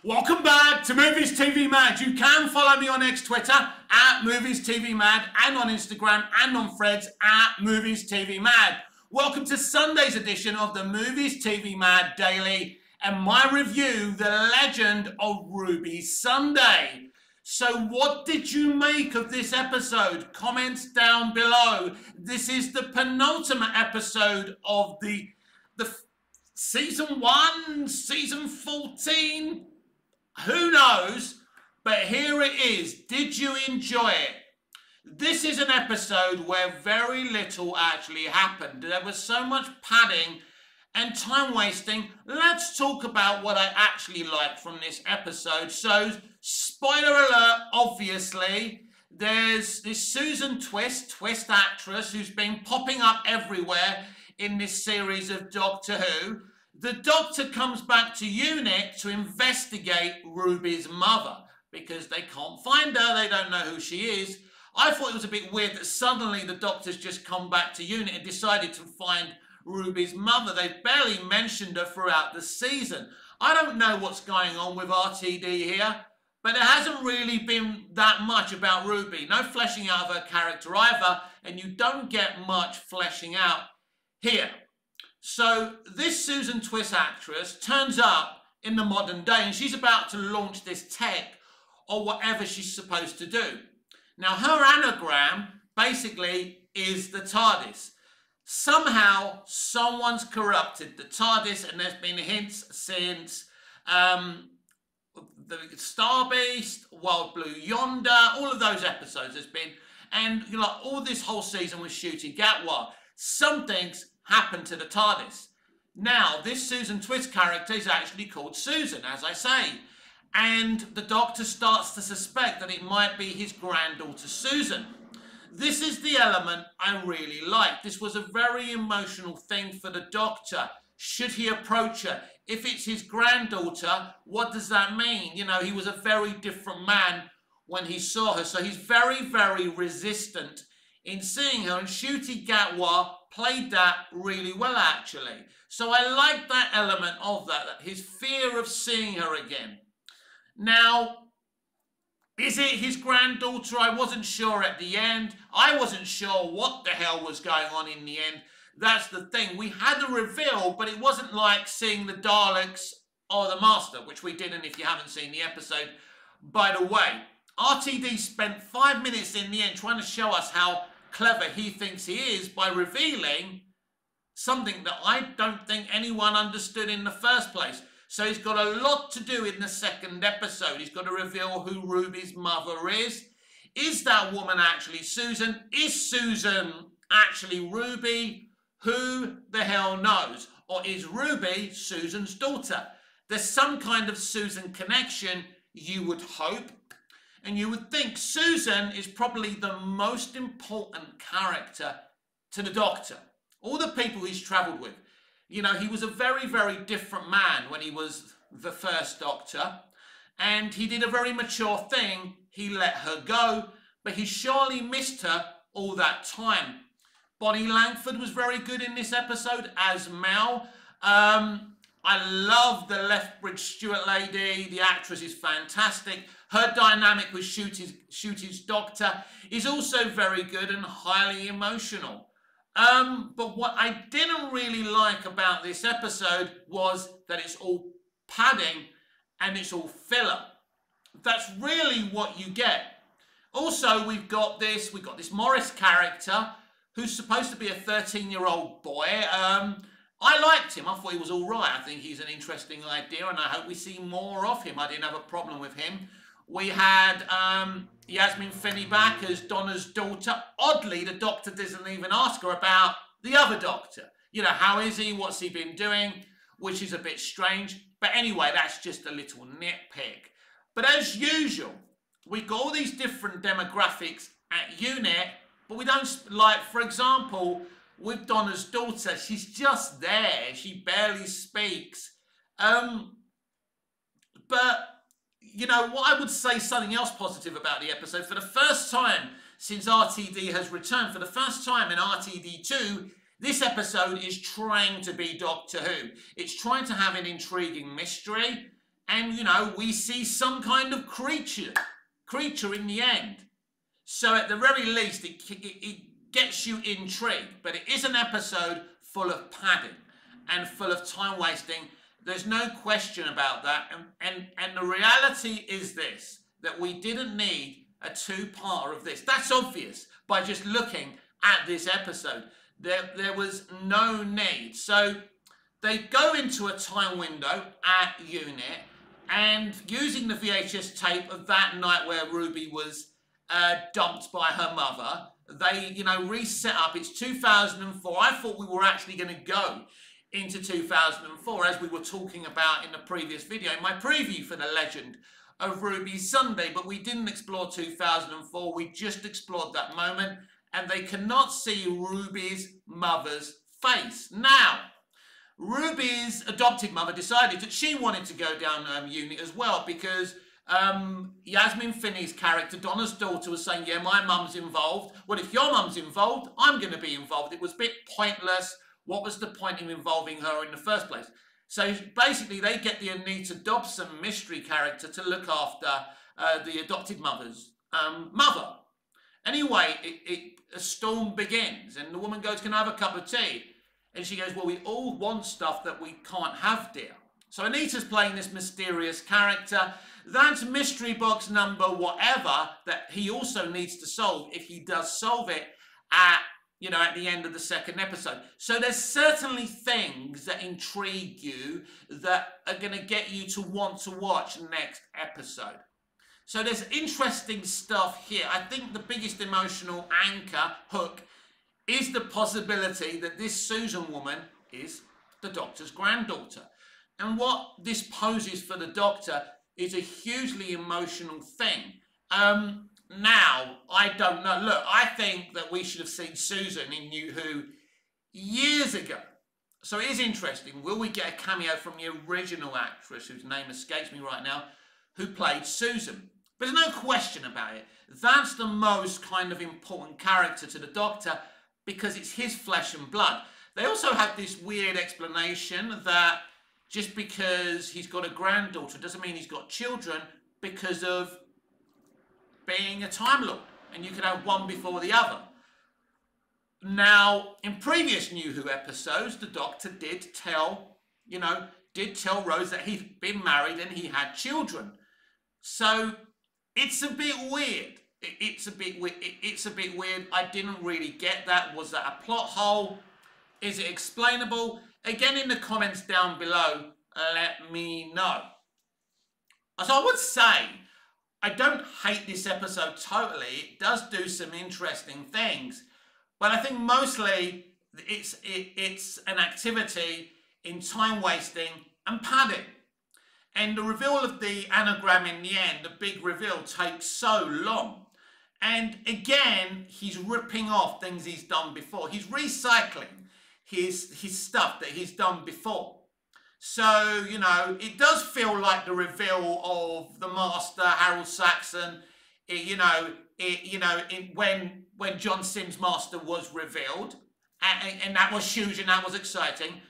Welcome back to Movies TV Mad. You can follow me on X Twitter at Movies TV Mad and on Instagram and on Threads at Movies TV Mad. Welcome to Sunday's edition of the Movies TV Mad Daily and my review, The Legend of Ruby Sunday. So what did you make of this episode? Comments down below. This is the penultimate episode of the season 1, season 14. Who knows? But here it is. Did you enjoy it? This is an episode where very little actually happened. There was so much padding and time wasting. Let's talk about what I actually liked from this episode. So, spoiler alert, obviously, there's this Susan Twist actress who's been popping up everywhere in this series of Doctor Who. The Doctor comes back to UNIT to investigate Ruby's mother because they can't find her, they don't know who she is. I thought it was a bit weird that suddenly the Doctor's just come back to UNIT and decided to find Ruby's mother. They've barely mentioned her throughout the season. I don't know what's going on with RTD here, but there hasn't really been that much about Ruby. No fleshing out of her character either, and you don't get much fleshing out here. So this Susan Twist actress turns up in the modern day and she's about to launch this tech or whatever she's supposed to do. Now her anagram basically is the TARDIS. Somehow someone's corrupted the TARDIS and there's been hints since the Star Beast, Wild Blue Yonder, all of those episodes there's been, and you know, all this whole season with Ncuti Gatwa. Something's happened to the TARDIS. Now, this Susan Twist character is actually called Susan, as I say. And the Doctor starts to suspect that it might be his granddaughter Susan. This is the element I really like. This was a very emotional thing for the Doctor. Should he approach her? If it's his granddaughter, what does that mean? You know, he was a very different man when he saw her. So he's very, very resistant in seeing her. And Ncuti Gatwa played that really well, actually. So I like that element of that, his fear of seeing her again. Now, is it his granddaughter? I wasn't sure at the end. I wasn't sure what the hell was going on in the end. That's the thing. We had a reveal, but it wasn't like seeing the Daleks or the Master, which we didn't if you haven't seen the episode. By the way, RTD spent 5 minutes in the end trying to show us how clever he thinks he is by revealing something that I don't think anyone understood in the first place. So he's got a lot to do in the second episode. He's got to reveal who Ruby's mother is. Is that woman actually Susan? Is Susan actually Ruby? Who the hell knows? Or is Ruby Susan's daughter? There's some kind of Susan connection, you would hope. And you would think Susan is probably the most important character to the Doctor. All the people he's travelled with. You know, he was a very, very different man when he was the first Doctor. And he did a very mature thing. He let her go. But he surely missed her all that time. Bonnie Langford was very good in this episode as Mel. I love the Lethbridge Stewart lady. The actress is fantastic. Her dynamic with Ncuti's Doctor is also very good and highly emotional. But what I didn't really like about this episode was that it's all padding and it's all filler. That's really what you get. Also, we've got this Morris character who's supposed to be a 13-year-old boy. I liked him. I thought he was all right. I think he's an interesting idea, and I hope we see more of him. I didn't have a problem with him. We had Yasmin Finney back as Donna's daughter. Oddly, the Doctor doesn't even ask her about the other Doctor. You know, how is he? What's he been doing? Which is a bit strange. But anyway, that's just a little nitpick. But as usual, we've got all these different demographics at UNIT, but we don't, like, for example, with Donna's daughter, she's just there. She barely speaks. But, you know, what I would say something else positive about the episode, for the first time since RTD has returned, for the first time in RTD2, this episode is trying to be Doctor Who. It's trying to have an intriguing mystery. And, you know, we see some kind of creature in the end. So at the very least, it gets you intrigued. But it is an episode full of padding and full of time wasting. There's no question about that. And the reality is this, that we didn't need a two-parter of this. That's obvious by just looking at this episode. There was no need. So they go into a time window at UNIT, and using the VHS tape of that night where Ruby was dumped by her mother, they, you know, reset up. It's 2004. I thought we were actually going to go into 2004, as we were talking about in the previous video, in my preview for The Legend of Ruby Sunday, but we didn't explore 2004. We just explored that moment, and they cannot see Ruby's mother's face. Now, Ruby's adopted mother decided that she wanted to go down UNIT as well, because Yasmin Finney's character, Donna's daughter, was saying, yeah, my mum's involved. Well, if your mum's involved, I'm going to be involved. It was a bit pointless. What was the point of involving her in the first place? So basically, they get the Anita Dobson mystery character to look after the adopted mother's mother. Anyway, a storm begins, and the woman goes, can I have a cup of tea? And she goes, well, we all want stuff that we can't have, dear. So Anita's playing this mysterious character. That's mystery box number whatever that he also needs to solve, if he does solve it at, you know, at the end of the second episode. So there's certainly things that intrigue you that are going to get you to want to watch the next episode. So there's interesting stuff here. I think the biggest emotional anchor, hook, is the possibility that this Susan woman is the Doctor's granddaughter. And what this poses for the Doctor is a hugely emotional thing. Now, I don't know. Look, I think that we should have seen Susan in New Who years ago. So it is interesting. Will we get a cameo from the original actress, whose name escapes me right now, who played Susan? But there's no question about it. That's the most kind of important character to the Doctor, because it's his flesh and blood. They also have this weird explanation that just because he's got a granddaughter doesn't mean he's got children, because of being a Time Lord, and you can have one before the other. Now, in previous New Who episodes, the Doctor did tell Rose that he'd been married and he had children. So it's a bit weird. It's a bit weird. I didn't really get that. Was that a plot hole? Is it explainable? Again, in the comments down below, let me know. So I would say, I don't hate this episode totally. It does do some interesting things. But I think mostly it's an activity in time wasting and padding. And the reveal of the anagram in the end, the big reveal, takes so long. And again, he's ripping off things he's done before. He's recycling his stuff that he's done before. So, you know, it does feel like the reveal of the Master, Harold Saxon, when John Sims' Master was revealed. And that was huge and that was exciting.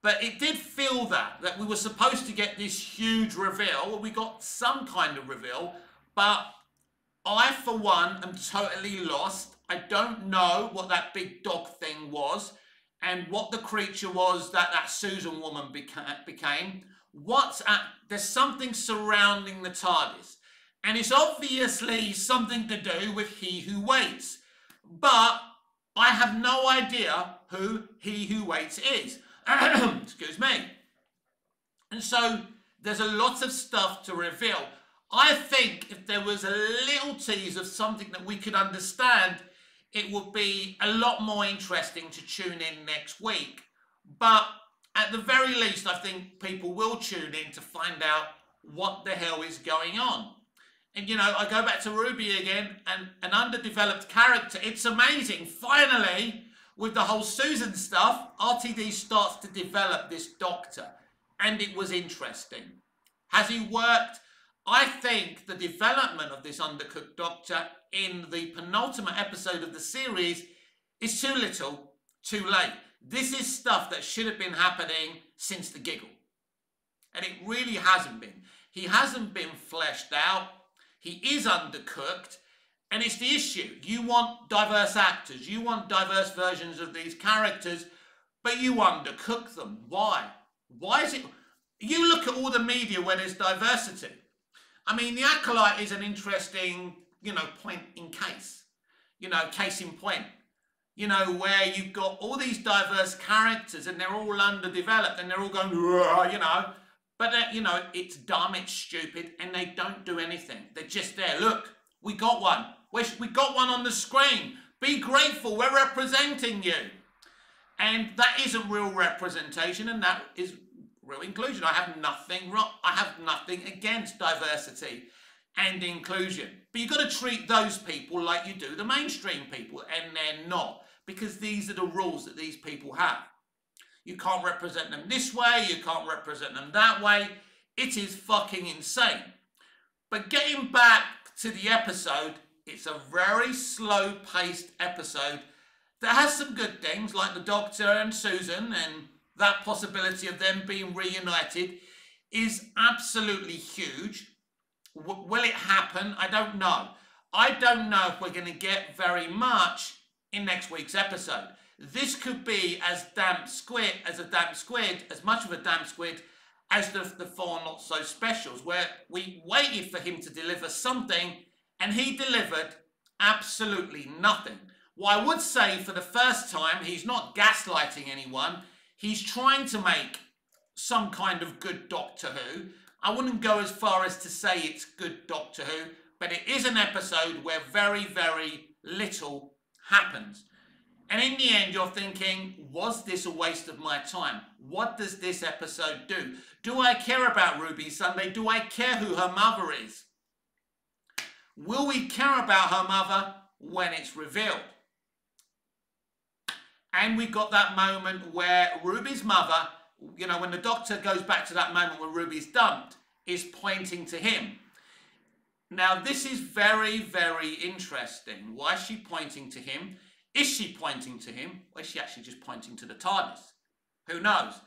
But it did feel that we were supposed to get this huge reveal. We got some kind of reveal, but I, for one, am totally lost. I don't know what that big dog thing was and what the creature was that Susan woman became. There's something surrounding the TARDIS. And it's obviously something to do with He Who Waits. But I have no idea who He Who Waits is. Excuse me. And so there's a lot of stuff to reveal. I think if there was a little tease of something that we could understand, it would be a lot more interesting to tune in next week. But at the very least, I think people will tune in to find out what the hell is going on. And, you know, I go back to Ruby again, and an underdeveloped character. It's amazing. Finally, with the whole Susan stuff, RTD starts to develop this Doctor. And it was interesting. Has he worked? I think the development of this undercooked Doctor in the penultimate episode of the series is too little, too late. This is stuff that should have been happening since The Giggle. And it really hasn't been. He hasn't been fleshed out. He is undercooked. And it's the issue. You want diverse actors. You want diverse versions of these characters, but you undercook them. Why? Why is it? You look at all the media where there's diversity. I mean, The Acolyte is an interesting, point in case. Case in point. Where you've got all these diverse characters and they're all underdeveloped and they're all going, but, it's dumb, it's stupid, and they don't do anything. They're just there. Look, we got one. We got one on the screen. Be grateful, we're representing you. And that isn't real representation, and that is real inclusion. I have nothing wrong. I have nothing against diversity and inclusion. But you've got to treat those people like you do the mainstream people, and they're not, because these are the rules that these people have. You can't represent them this way, you can't represent them that way. It is fucking insane. But getting back to the episode, it's a very slow-paced episode that has some good things, like the Doctor and Susan, and that possibility of them being reunited is absolutely huge. Will it happen? I don't know. I don't know if we're going to get very much in next week's episode. This could be as much of a damp squid as the four Not So Specials, where we waited for him to deliver something and he delivered absolutely nothing. Well, I would say for the first time, he's not gaslighting anyone. He's trying to make some kind of good Doctor Who. I wouldn't go as far as to say it's good Doctor Who, but it is an episode where very, very little happens. And in the end, you're thinking, was this a waste of my time? What does this episode do? Do I care about Ruby Sunday? Do I care who her mother is? Will we care about her mother when it's revealed? And we got that moment where Ruby's mother, when the Doctor goes back to that moment when Ruby's dumped, is pointing to him. Now, this is very, very interesting. Why is she pointing to him? Is she pointing to him? Or is she actually just pointing to the TARDIS? Who knows?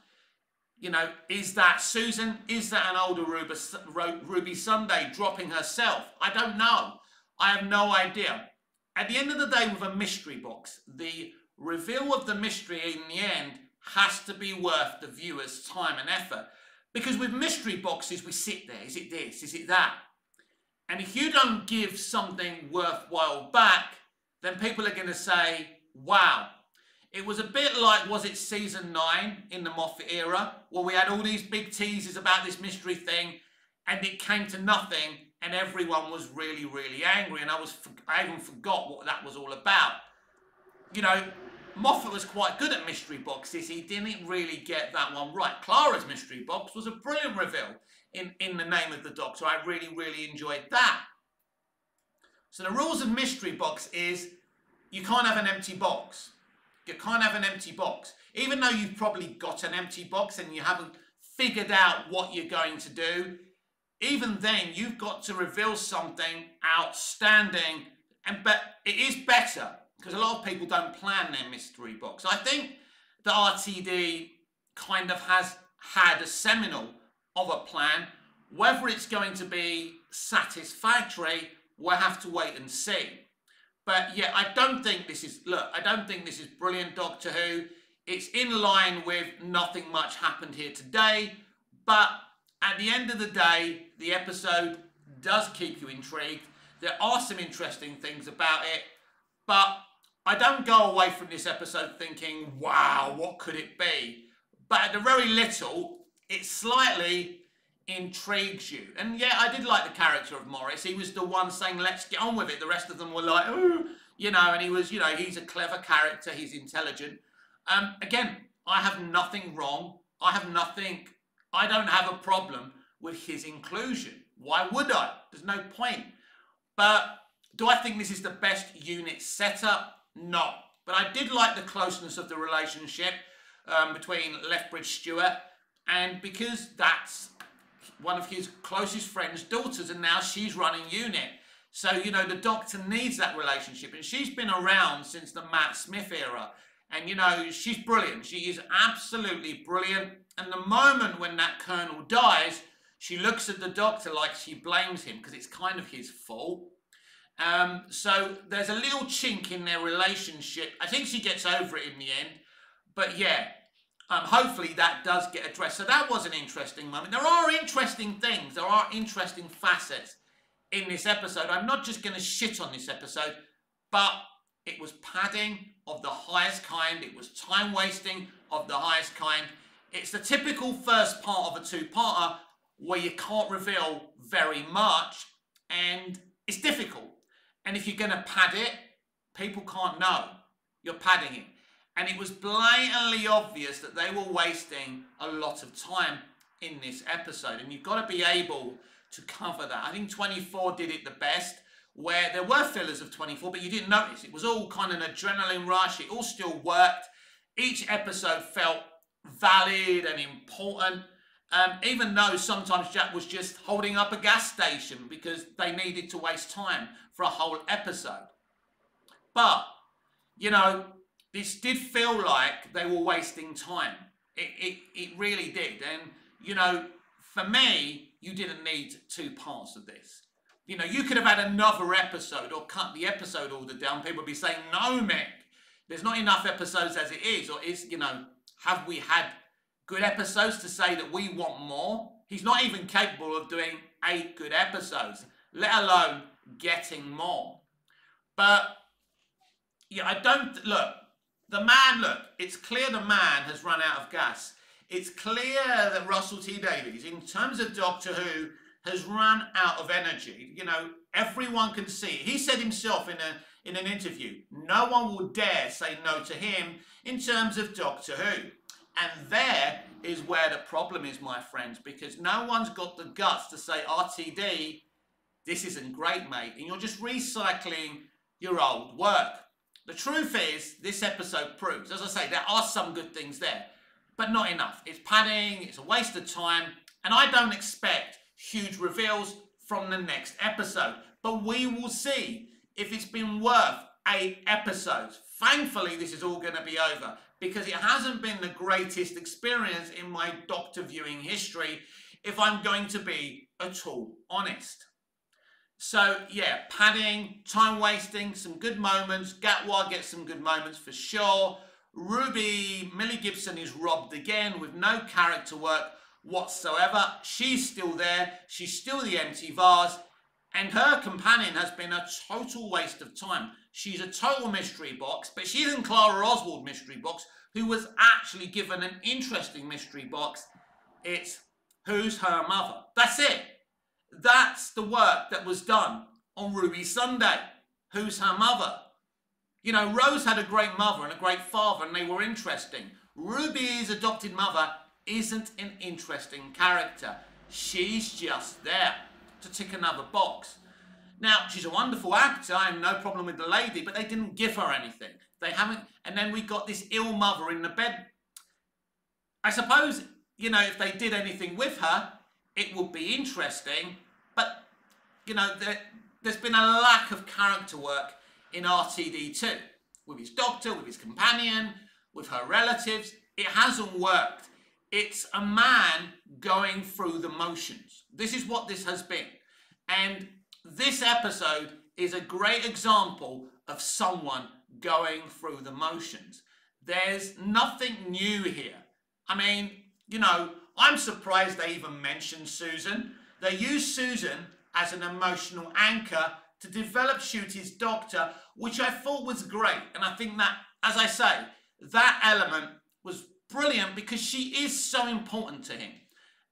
Is that Susan? Is that an older Ruby Sunday dropping herself? I don't know. I have no idea. At the end of the day, with a mystery box, the reveal of the mystery in the end has to be worth the viewer's time and effort. Because with mystery boxes, we sit there. Is it this? Is it that? And if you don't give something worthwhile back, then people are going to say, wow. It was a bit like, was it season 9 in the Moffat era, where we had all these big teasers about this mystery thing, and it came to nothing, and everyone was really, really angry, and I even forgot what that was all about. Moffat was quite good at mystery boxes. He didn't really get that one right. Clara's mystery box was a brilliant reveal in The Name of the Doctor. I really, really enjoyed that. So the rules of mystery box is you can't have an empty box. You can't have an empty box. Even though you've probably got an empty box and you haven't figured out what you're going to do, even then you've got to reveal something outstanding. But it is better, because a lot of people don't plan their mystery box. I think the RTD kind of has had a seminal of a plan. Whether it's going to be satisfactory, we'll have to wait and see. But yeah, I don't think this is brilliant Doctor Who. It's in line with nothing much happened here today. But at the end of the day, the episode does keep you intrigued. There are some interesting things about it. But I don't go away from this episode thinking, wow, what could it be? But at the very little, it slightly intrigues you. And yeah, I did like the character of Morris. He was the one saying, let's get on with it. The rest of them were like, oh, and he was, he's a clever character. He's intelligent. Again, I have nothing wrong. I don't have a problem with his inclusion. Why would I? There's no point. But do I think this is the best unit setup? No. But I did like the closeness of the relationship between Lethbridge Stewart, and because that's one of his closest friend's daughters, and now she's running unit. So, the Doctor needs that relationship, and she's been around since the Matt Smith era. And, she's brilliant. She is absolutely brilliant. And the moment when that Colonel dies, She looks at the Doctor like she blames him because it's kind of his fault. So there's a little chink in their relationship. I think she gets over it in the end. But yeah, hopefully that does get addressed. So that was an interesting moment. There are interesting things. There are interesting facets in this episode. I'm not just going to shit on this episode, but it was padding of the highest kind. It was time wasting of the highest kind. It's the typical first part of a two-parter where you can't reveal very much and it's difficult. And if you're going to pad it, people can't know you're padding it. And it was blatantly obvious that they were wasting a lot of time in this episode. And you've got to be able to cover that. I think 24 did it the best, where there were fillers of 24, but you didn't notice. It was all kind of an adrenaline rush. It all still worked. Each episode felt valid and important, even though sometimes Jack was just holding up a gas station because they needed to waste time for a whole episode. But, you know, this did feel like they were wasting time. It really did. And, you know, for me, you didn't need 2 parts of this. You know, you could have had another episode or cut the episode order down. People would be saying, no, Mick, there's not enough episodes as it is. Or is, you know, have we had good episodes to say that we want more? He's not even capable of doing 8 good episodes, let alone getting more. But, yeah, I don't, look, it's clear the man has run out of gas. It's clear that Russell T Davies, in terms of Doctor Who, has run out of energy. You know, everyone can see it. He said himself in an interview, no one will dare say no to him in terms of Doctor Who. And there is where the problem is, my friends, because no one's got the guts to say, RTD, this isn't great, mate. And you're just recycling your old work. The truth is, this episode proves, as I say, there are some good things there, but not enough. It's padding, it's a waste of time, and I don't expect huge reveals from the next episode. But we will see if it's been worth 8 episodes. Thankfully, this is all going to be over because it hasn't been the greatest experience in my Doctor viewing history, if I'm going to be at all honest. So, yeah, padding, time wasting, some good moments. Gatwa gets some good moments for sure. Ruby, Millie Gibson is robbed again with no character work whatsoever. She's still there. She's still the empty vase. And her companion has been a total waste of time. She's a total mystery box, but she isn't Clara Oswald mystery box, who was actually given an interesting mystery box. It's who's her mother. That's it. That's the work that was done on Ruby Sunday. Who's her mother? You know, Rose had a great mother and a great father, and they were interesting. Ruby's adopted mother isn't an interesting character. She's just there to tick another box. Now, she's a wonderful actor. I have no problem with the lady, but they didn't give her anything. They haven't. And then we got this ill mother in the bed. I suppose, you know, if they did anything with her, it would be interesting. But, you know, there's been a lack of character work in RTD2. With his doctor, with his companion, with her relatives. It hasn't worked. It's a man going through the motions. This is what this has been. And this episode is a great example of someone going through the motions. There's nothing new here. I mean, you know, I'm surprised they even mentioned Susan. They used Susan as an emotional anchor to develop Ncuti's Doctor, which I thought was great. And I think that, as I say, that element was brilliant because she is so important to him.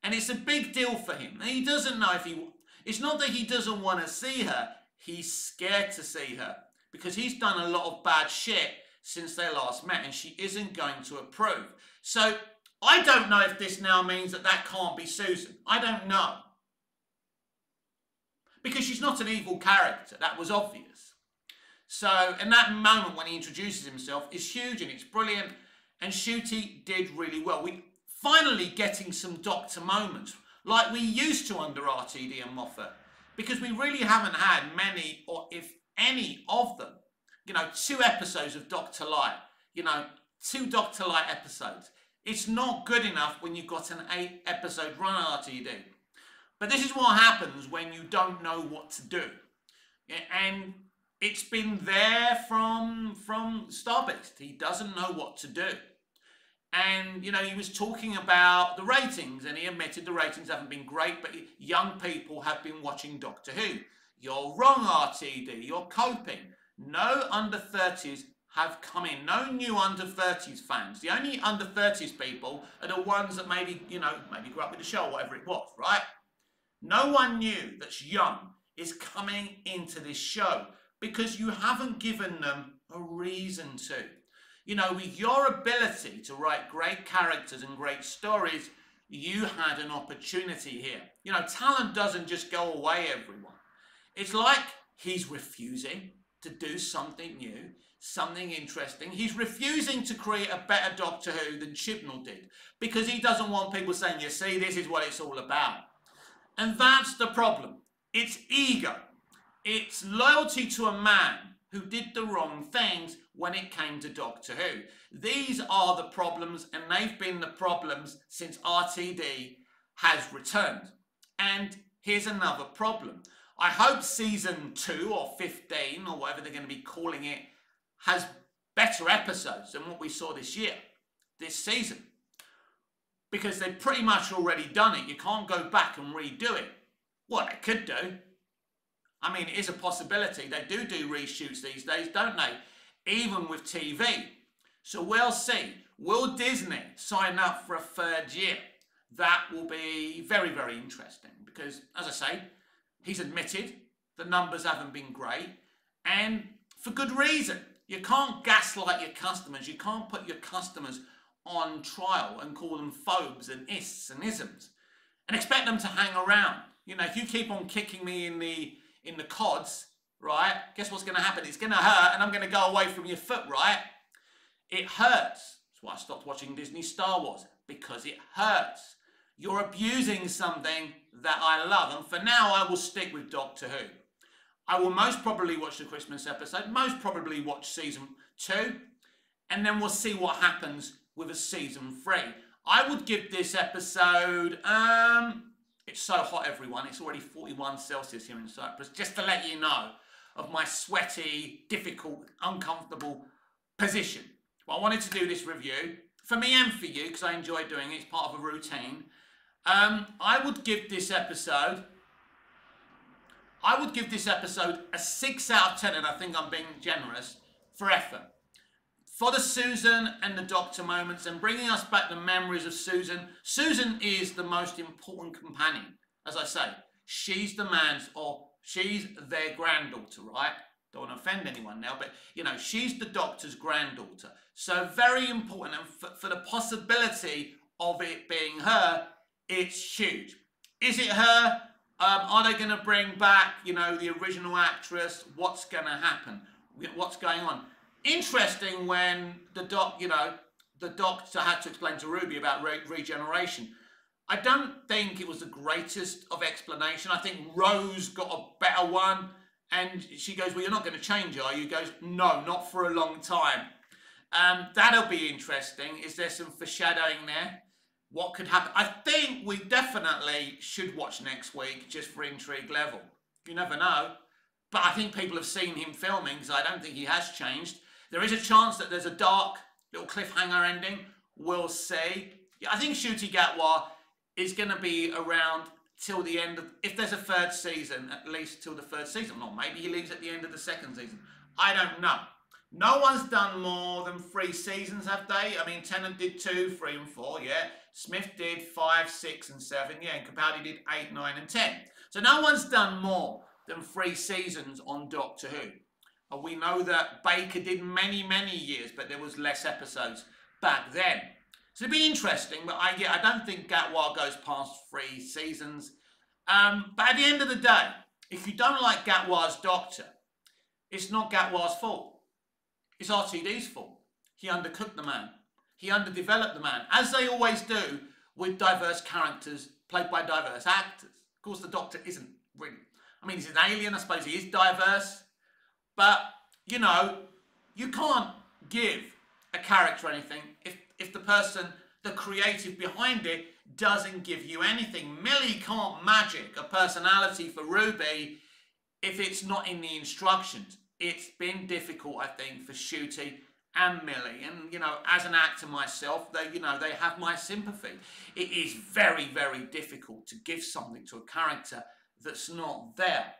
And it's a big deal for him. And he doesn't know if he... It's not that he doesn't want to see her. He's scared to see her because he's done a lot of bad shit since they last met and she isn't going to approve. So I don't know if this now means that that can't be Susan. I don't know. Because she's not an evil character. That was obvious. So, and that moment when he introduces himself is huge and it's brilliant. And Ncuti did really well. We finally getting some Doctor moments like we used to under RTD and Moffat. Because we really haven't had many, or if any of them. You know, 2 episodes of Doctor Light. You know, 2 Doctor Light episodes. It's not good enough when you've got an 8-episode run RTD. But this is what happens when you don't know what to do. And it's been there from Starbeast. He doesn't know what to do. And, you know, he was talking about the ratings, and he admitted the ratings haven't been great, but young people have been watching Doctor Who. You're wrong, RTD. You're coping. No under 30s have come in. No new under 30s fans. The only under 30s people are the ones that maybe, you know, maybe grew up with the show or whatever it was, right? No one new that's young is coming into this show because you haven't given them a reason to. You know, with your ability to write great characters and great stories, you had an opportunity here. You know, talent doesn't just go away, everyone. It's like he's refusing to do something new, something interesting. He's refusing to create a better Doctor Who than Chibnall did because he doesn't want people saying, you see, this is what it's all about. And that's the problem. It's ego. It's loyalty to a man who did the wrong things when it came to Doctor Who. These are the problems, and they've been the problems since RTD has returned. And here's another problem. I hope season 2 or 15 or whatever they're going to be calling it has better episodes than what we saw this season. Because they've pretty much already done it. You can't go back and redo it. Well, they could do. I mean, it is a possibility. They do reshoots these days, don't they? Even with TV. So we'll see. Will Disney sign up for a 3rd year? That will be very, very interesting. Because, as I say, he's admitted the numbers haven't been great. And for good reason. You can't gaslight your customers. You can't put your customers on trial and call them phobes and ists and isms and expect them to hang around. You know, if you keep on kicking me in the cods, right, guess what's going to happen? It's going to hurt and I'm going to go away from your foot, right? It hurts. That's why I stopped watching Disney Star Wars, because it hurts. You're abusing something that I love, and for now I will stick with Doctor Who. I will most probably watch the Christmas episode, most probably watch season 2, and then we'll see what happens with a season 3. I would give this episode, it's so hot, everyone. It's already 41 Celsius here in Cyprus. Just to let you know of my sweaty, difficult, uncomfortable position. Well, I wanted to do this review for me and for you because I enjoy doing it. It's part of a routine. I would give this episode a 6 out of 10, and I think I'm being generous, for effort. For the Susan and the Doctor moments and bringing us back the memories of Susan. Susan is the most important companion, as I say. She's the man's, or she's their granddaughter, right? Don't want to offend anyone now, but, you know, she's the Doctor's granddaughter. So very important, and for the possibility of it being her, it's huge. Is it her? Are they going to bring back, you know, the original actress? What's going to happen? What's going on? Interesting when the Doctor had to explain to Ruby about regeneration. I don't think it was the greatest of explanation. I think Rose got a better one, and she goes, well, you're not going to change, are you? He goes, no, not for a long time. That'll be interesting. Is there some foreshadowing there? What could happen? I think we definitely should watch next week just for intrigue level. You never know. But I think people have seen him filming, so I don't think he has changed. There is a chance that there's a dark little cliffhanger ending. We'll see. Yeah, I think Ncuti Gatwa is going to be around till the end of, if there's a 3rd season, at least till the 3rd season. Or maybe he leaves at the end of the 2nd season. I don't know. No one's done more than 3 seasons, have they? I mean, Tennant did 2, 3 and 4, yeah. Smith did 5, 6 and 7, yeah. And Capaldi did 8, 9 and 10. So no one's done more than 3 seasons on Doctor Who. We know that Baker did many, many years, but there was less episodes back then. So it'd be interesting, but I don't think Gatwa goes past 3 seasons. But at the end of the day, if you don't like Gatwa's Doctor, it's not Gatwa's fault. It's RTD's fault. He undercooked the man. He underdeveloped the man, as they always do with diverse characters played by diverse actors. Of course, the Doctor isn't really. I mean, he's an alien. I suppose he is diverse. But, you know, you can't give a character anything if the person, the creative behind it, doesn't give you anything. Millie can't magic a personality for Ruby if it's not in the instructions. It's been difficult, I think, for Ncuti and Millie. And, you know, as an actor myself, they have my sympathy. It is very, very difficult to give something to a character that's not there.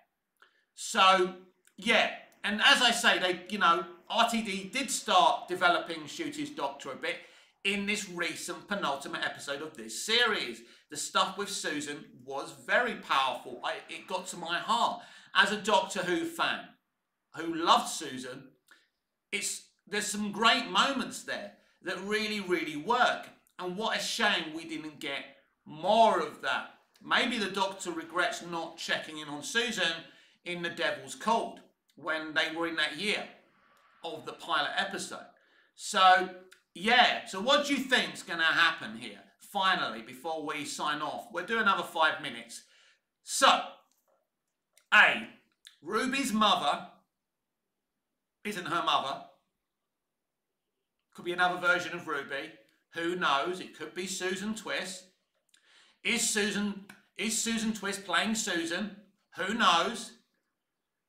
So, yeah. And as I say, RTD did start developing Ncuti's Doctor a bit in this recent penultimate episode of this series. The stuff with Susan was very powerful. It got to my heart. As a Doctor Who fan who loved Susan, there's some great moments there that really, really work. And what a shame we didn't get more of that. Maybe the Doctor regrets not checking in on Susan in The Devil's Cold when they were in that year of the pilot episode. So, yeah. So what do you think's going to happen here? Finally, before we sign off, we'll do another 5 minutes. So, A, Ruby's mother isn't her mother. Could be another version of Ruby. Who knows? It could be Susan Twist. Is Susan Twist playing Susan? Who knows?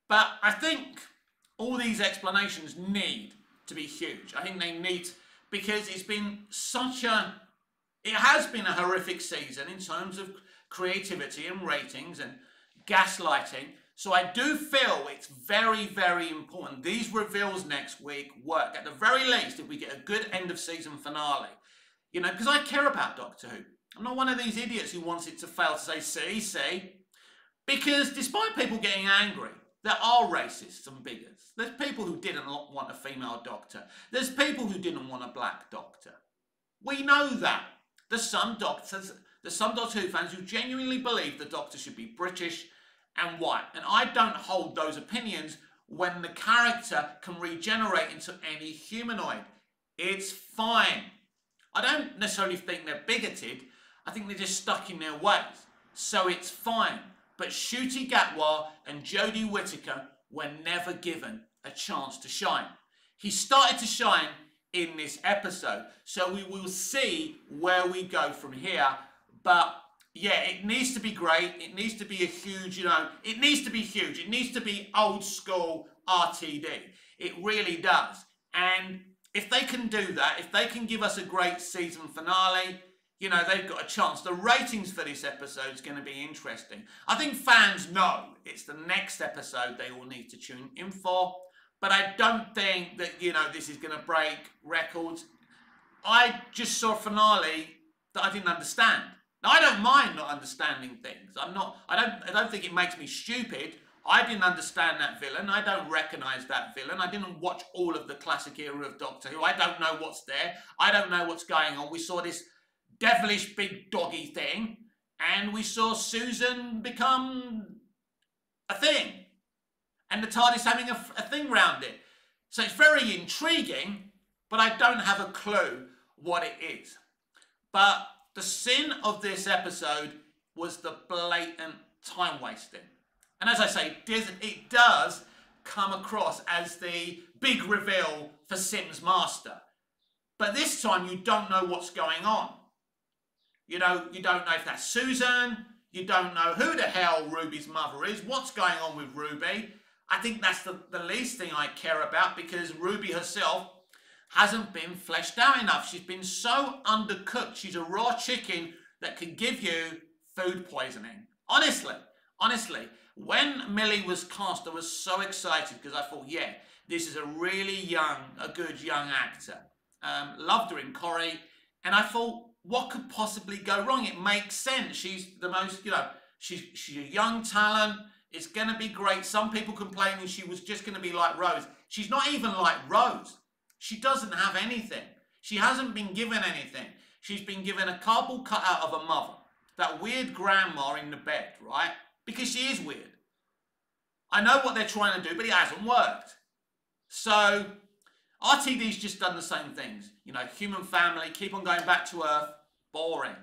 But I think all these explanations need to be huge. I think they need, because it's been it has been a horrific season in terms of creativity and ratings and gaslighting. So I do feel it's very, very important. These reveals next week work. At the very least, if we get a good end of season finale, you know, because I care about Doctor Who. I'm not one of these idiots who wants it to fail to say, see. Because despite people getting angry, there are racists and bigots. There's people who didn't want a female doctor. There's people who didn't want a black doctor. We know that. There's some Doctor Who fans who genuinely believe the Doctor should be British and white. And I don't hold those opinions when the character can regenerate into any humanoid. It's fine. I don't necessarily think they're bigoted. I think they're just stuck in their ways. So it's fine. But Ncuti Gatwa and Jodie Whittaker were never given a chance to shine. He started to shine in this episode. So we will see where we go from here. But yeah, it needs to be great. It needs to be a huge, it needs to be huge. It needs to be old school RTD. It really does. And if they can do that, if they can give us a great season finale, they've got a chance. The ratings for this episode is going to be interesting. I think fans know it's the next episode they all need to tune in for. But I don't think that, this is going to break records. I just saw a finale that I didn't understand. Now, I don't mind not understanding things. I don't think it makes me stupid. I didn't understand that villain. I don't recognise that villain. I didn't watch all of the classic era of Doctor Who. I don't know what's there. I don't know what's going on. We saw this devilish big doggy thing, and we saw Susan become a thing, and the TARDIS having a thing round it. So it's very intriguing, but I don't have a clue what it is. But the sin of this episode was the blatant time wasting. And as I say, it does come across as the big reveal for Sim's master. But this time you don't know what's going on. You don't know if that's Susan. You don't know who the hell Ruby's mother is. What's going on with Ruby? I think that's the least thing I care about, because Ruby herself hasn't been fleshed out enough. She's been so undercooked. She's a raw chicken that can give you food poisoning. Honestly, when Millie was cast, I was so excited because I thought, yeah, this is a good young actor. Loved her in Corrie, and I thought, what could possibly go wrong? It makes sense. She's the most, she's a young talent. It's going to be great. Some people complaining she was just going to be like Rose. She's not even like Rose. She doesn't have anything. She hasn't been given anything. She's been given a cardboard cutout of a mother. That weird grandma in the bed, right? Because she is weird. I know what they're trying to do, but it hasn't worked. So RTD's just done the same things. Human family, keep on going back to Earth, boring.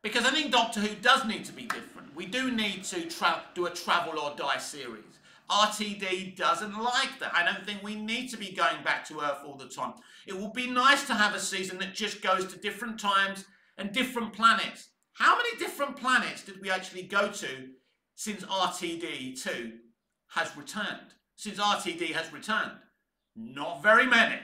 Because I think Doctor Who does need to be different. We do need to do a travel or die series. RTD doesn't like that. I don't think we need to be going back to Earth all the time. It would be nice to have a season that just goes to different times and different planets. how many different planets did we actually go to since RTD2 has returned? Since RTD has returned? Not very many.